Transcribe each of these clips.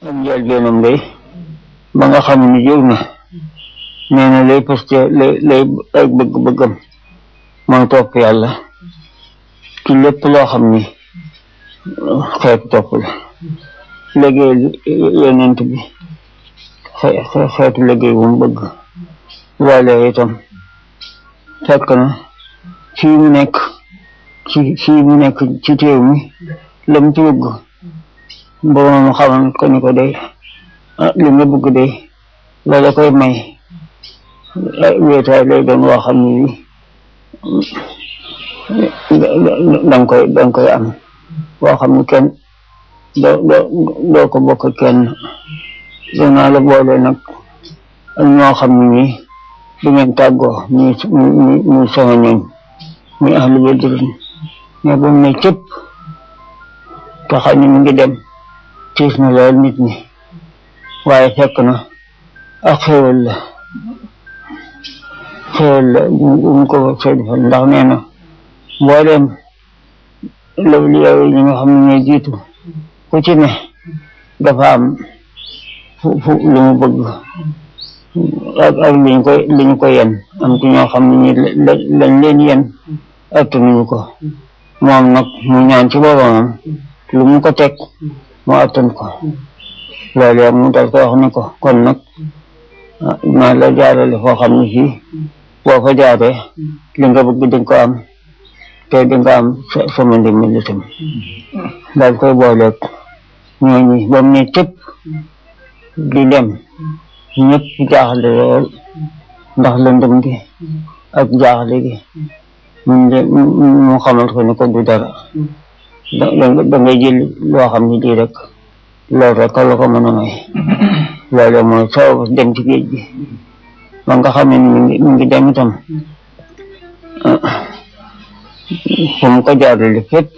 ak njëlbeenam day ba nga xam ni jóg na nee na lay poste lay ay bëgg-bëggam mooy topp yàlla ci lépp loo xam ni xeetu topp la liggéey yonent bi xeetu liggéey bu mu bëgg loolee itam fekk na fii mu nekk ci teew mi lam ci bëgg boroom xamal ko ni ko day li nga bëgg day la la koy may wéetaay lay doon woo xam ni danga koy am woo xam ni kenn doo ko bokk kenn danaa la boole nag ak ñoo xam ne nii du ngeen tàggoo muy sama ñooñ muy ahlu badrin mais bu mu ne cëpp te xam ne mu ngi dem tiis na lool nit ñi waaye fekk na ak xéwal la mu ko defal ndax nee na mbooleem loolu yow ñi nga xam ne ñooy jiitu ku ci ne dafa am fu lu mu bëgg ak li ñu ko yen am ci ñoo xam ne ñi lañ leen yen attanuñu ko moom nag mu ñaan ci boromam lu mu ko teg mu attan ko loolu yow mu dal ko wax ni ko kon nag naa la jaarale foo xam ne fii boo fa jaaree li nga bëgg di nga ko am te di nga am sama ndimbal itam daal koy booleeg ñooñu ba mu ne cëpp di dem ñëpp jaaxle lool ndax lëndëm gi ak jaaxle gi mu xamal ko ni ko du dara da ngay jël loo xam ne lii rek loolu rek la ko mën a may loolu mooy sabab dem ci géej gi ba nga xam ne mi ngi dem itam fu mu ko jaarale fépp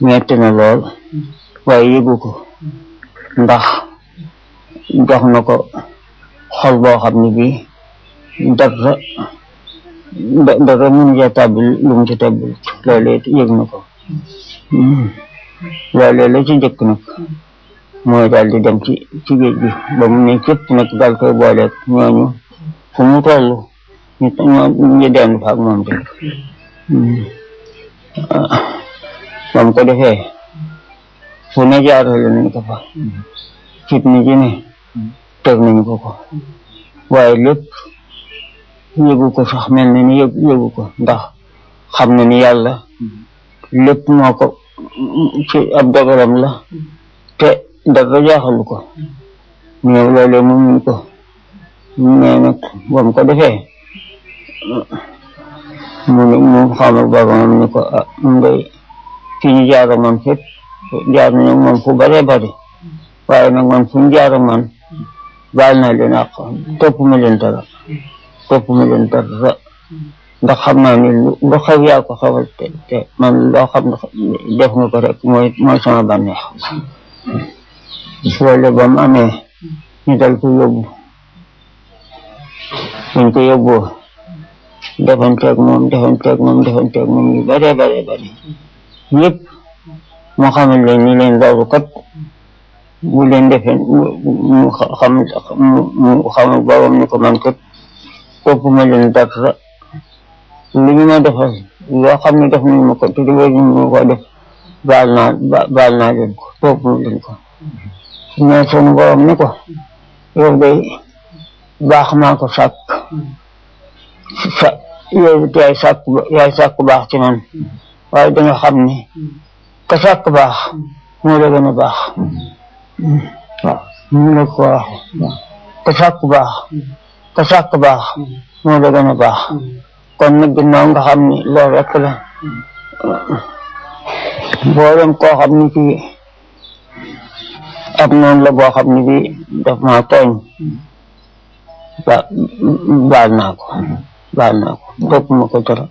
metti na lool waaye yëgu ko ndax jox na ko xol boo xam ne bii dara mënu ca tàbbil lu mu ci tàbbil loolee yëg na ko loolee la ci jëkk nag mooy daal di dem ci géej gi ba mu ne cëpp nag daal koy booleeg ñooñu fu mu toll ñu dend fa ak moom rek ba mu ko defee fu ne jaarale nañ ko fa fitna ji ne teg nañu ko waaye lépp yëgu ko sax mel na ni yëgu ko ndax xam na ni yàlla lépp moo ko ci ab dogalam la te dara jaaxalu ko ñëw loolee mu mun ko mais nag ba mu ko defee mu xamal boromam ni ko mu ngay fi ñu jaar ak man fépp jaar nañu moom fu bare bari waaye nag man fu ñu jaar ak man baal naa leen ak topp ma leen dara ndax xam naa ni lu xew yaa ko xewal te man loo xam ne def nga ko rek mooy sama bànneex loolu ba mu amee ñu dal ko yóbbu buñ ko yóbboo defanteeg moom yu bare yëpp moo xamal leen ni leen loolu kat bu leen defee mu xamal boobam ni ko man kat topp ma leen dara li ñu ma defal loo xam ne def nañu ma ko te dëgg ñu ko def baal naa leen ko topp ma leen ko mais sunu borom ni ko yow day baax maa ko sàkk yow yaay sàkk baax ci man waaye danga xam ni ka sàkk baax moo la gën a baax waaw ñu la ko wax ka sàkk baax moo la gën a baax kon nag ginnaaw nga xam ni loolu rek la mboolem koo xam ni ci ab noonu la boo xam ni bi daf maa tooñ baal naa ko topp ma ko dara